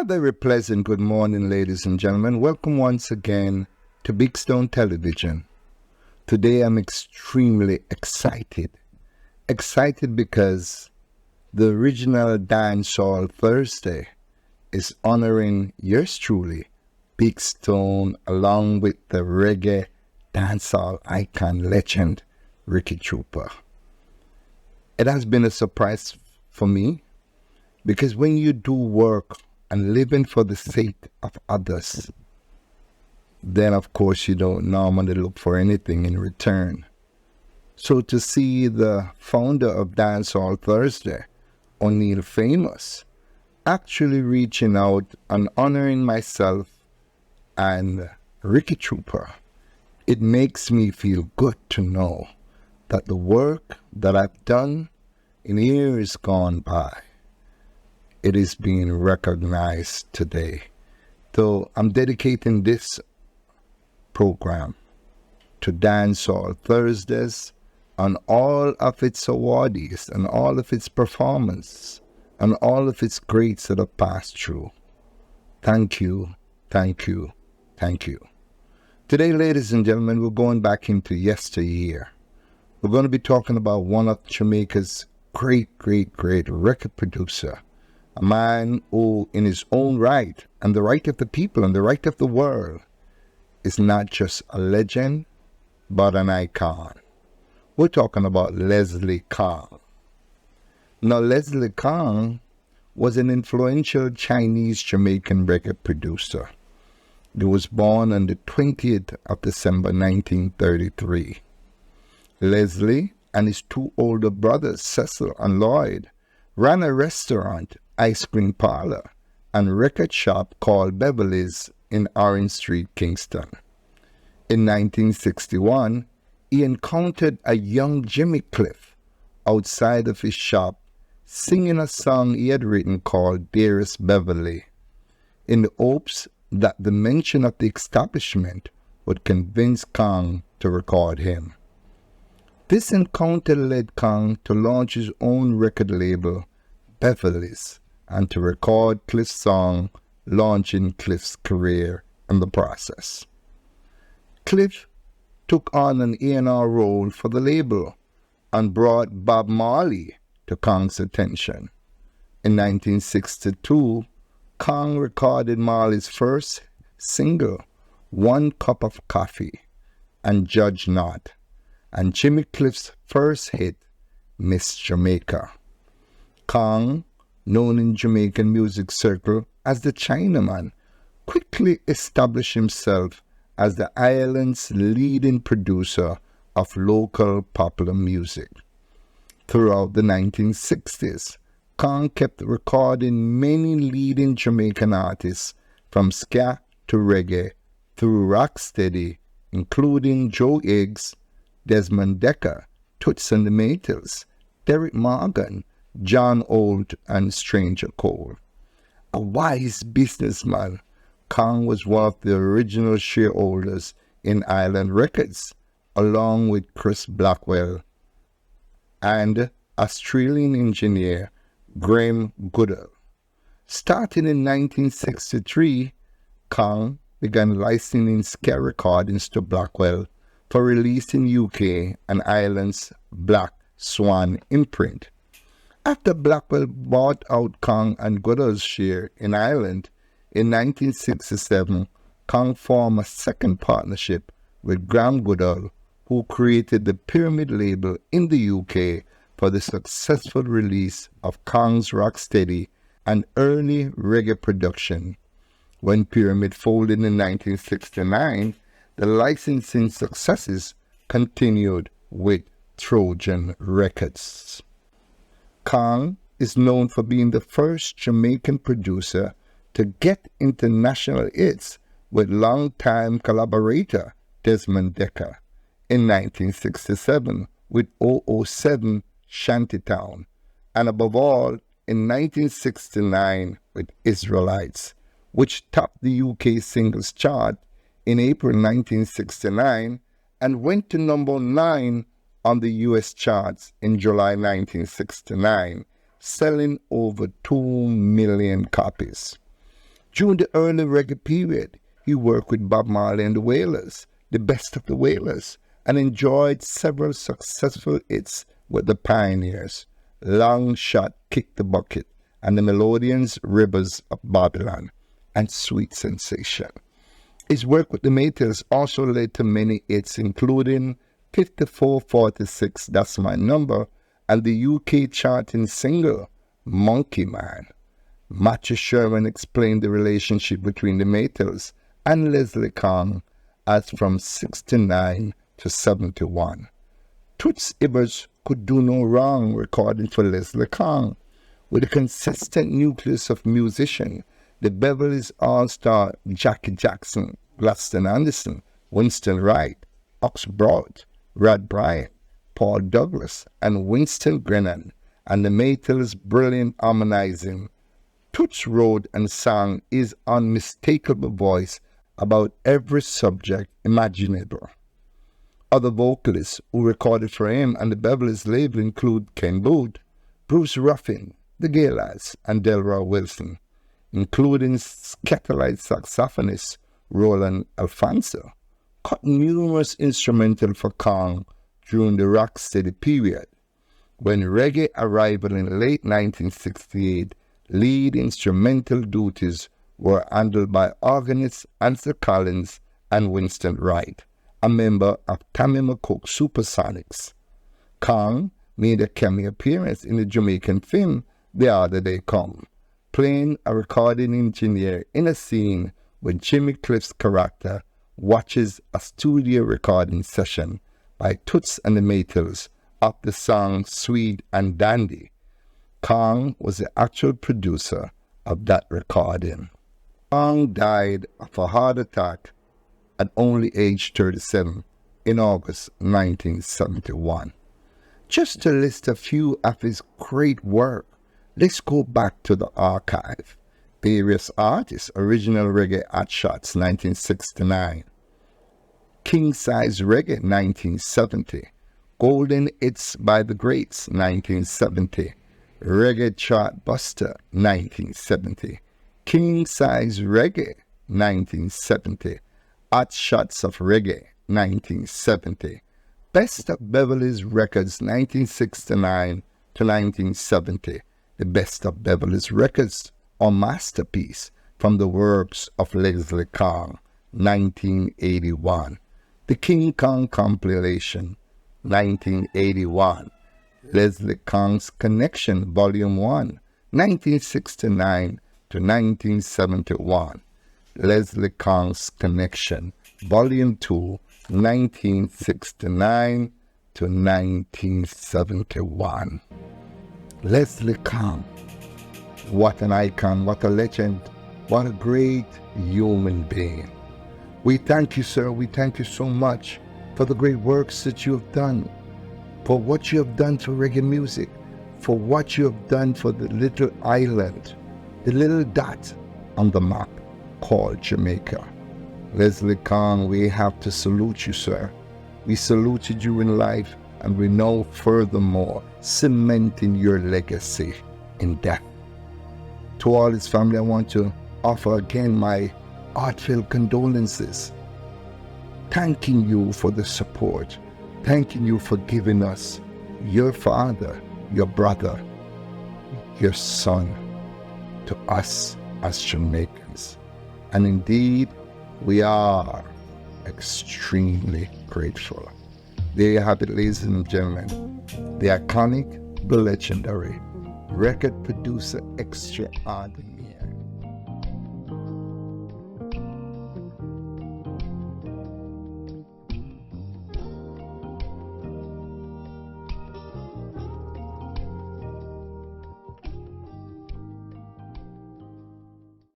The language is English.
A very pleasant good morning, ladies and gentlemen. Welcome once again to Big Stone Television. Today I'm extremely excited. Excited because the original Dancehall Thursday is honoring yours truly, Big Stone, along with the reggae dancehall icon legend, Ricky Trooper. It has been a surprise for me because when you do work and living for the sake of others, then of course you don't normally look for anything in return. So to see the founder of Dancehall Thursday, O'Neal Famous, actually reaching out and honoring myself and Ricky Trooper, it makes me feel good to know that the work that I've done in years gone by, it is being recognized today. So I'm dedicating this program to Dancehall Thursdays and all of its awardees and all of its performance and all of its greats that have passed through. Thank you, thank you, thank you. Today, ladies and gentlemen, we're going back into yesteryear. We're going to be talking about one of Jamaica's great record producer, a man who, in his own right, and the right of the people and the right of the world, is not just a legend, but an icon. We're talking about Leslie Kong. Now, Leslie Kong was an influential Chinese Jamaican reggae producer. He was born on the 20th of December 1933. Leslie and his two older brothers, Cecil and Lloyd, ran a restaurant, ice cream parlor, and record shop called Beverly's in Orange Street, Kingston. In 1961, he encountered a young Jimmy Cliff outside of his shop singing a song he had written called Dearest Beverly, in the hopes that the mention of the establishment would convince Kong to record him. This encounter led Kong to launch his own record label, Beverly's, and to record Cliff's song, launching Cliff's career in the process. Cliff took on an A&R role for the label and brought Bob Marley to Kong's attention. In 1962, Kong recorded Marley's first single, One Cup of Coffee, and Judge Not, and Jimmy Cliff's first hit, Miss Jamaica. Kong, known in Jamaican music circle as the Chinaman, quickly established himself as the island's leading producer of local popular music. Throughout the 1960s, Kong kept recording many leading Jamaican artists from ska to reggae through rocksteady, including Joe Higgs, Desmond Dekker, Toots and the Maytals, Derek Morgan, John Holt, and Stranger Cole. A wise businessman, Kong was one of the original shareholders in Island Records, along with Chris Blackwell and Australian engineer Graham Goodall. Starting in 1963, Kong began licensing ska recordings to Blackwell for release in UK and Ireland's Black Swan imprint. After Blackwell bought out Kong and Goodall's share in Ireland in 1967, Kong formed a second partnership with Graham Goodall, who created the Pyramid label in the UK for the successful release of Kong's rocksteady and early reggae production. When Pyramid folded in 1969, the licensing successes continued with Trojan Records. Kong is known for being the first Jamaican producer to get international hits with longtime collaborator Desmond Dekker in 1967 with 007 Shanty Town, and above all in 1969 with Israelites, which topped the UK singles chart in April 1969 and went to number 9 on the US charts in July 1969, selling over 2 million copies. During the early reggae period, he worked with Bob Marley and the Wailers, the best of the Wailers, and enjoyed several successful hits with the Pioneers, Long Shot, Kick the Bucket, and the Melodians, Rivers of Babylon, and Sweet Sensation. His work with the Maytals also led to many hits, including 5446, That's My Number, and the UK charting single, Monkey Man. Matthew Sherman explained the relationship between the Maytals and Leslie Kong as from 69 to 71. Toots Hibbert Could Do No Wrong recording for Leslie Kong. With a consistent nucleus of musicians, the Beverly's All-Star Jackie Jackson, Gladstone Anderson, Winston Wright, Ox Broad, Rod Bryant, Paul Douglas, and Winston Grennan, and the Maytals' brilliant harmonizing, Toots wrote and sang his unmistakable voice about every subject imaginable. Other vocalists who recorded for him and the Beverly's label include Ken Booth, Bruce Ruffin, the Gaylords, and Delroy Wilson, including Scatterlight saxophonist Roland Alfonso, cut numerous instrumentals for Kong during the rocksteady period. When reggae arrived in late 1968, lead instrumental duties were handled by organist Ansel Collins and Winston Wright, a member of Tammy McCook's Supersonics. Kong made a cameo appearance in the Jamaican film The Harder They Come, playing a recording engineer in a scene where Jimmy Cliff's character watches a studio recording session by Toots and the Maytals of the song Sweet and Dandy. Kong was the actual producer of that recording. Kong died of a heart attack at only age 37 in August 1971. Just to list a few of his great work, let's go back to the archive. Various artists: Original Reggae Hot Shots 1969, King Size Reggae 1970, Golden Hits by the Greats 1970, Reggae Chart Buster 1970, King Size Reggae 1970, Hot Shots of Reggae 1970, Best of Beverly's Records 1969 to 1970, the Best of Beverly's Records or Masterpiece from the works of Leslie Kong 1981, the King Kong Compilation 1981, Leslie Kong's Connection Volume 1 1969 to 1971, Leslie Kong's Connection Volume 2 1969 to 1971. Leslie Kong, what an icon, what a legend, what a great human being. We thank you, sir. We thank you so much for the great works that you have done, for what you have done for reggae music, for what you have done for the little island, the little dot on the map called Jamaica. Leslie Kong, we have to salute you, sir. We saluted you in life, and we know furthermore cementing your legacy in death. To all his family, I want to offer again my heartfelt condolences, thanking you for the support, thanking you for giving us your father, your brother, your son to us as Jamaicans. And indeed, we are extremely grateful. There you have it, ladies and gentlemen, the iconic, the legendary record producer extraordinaire,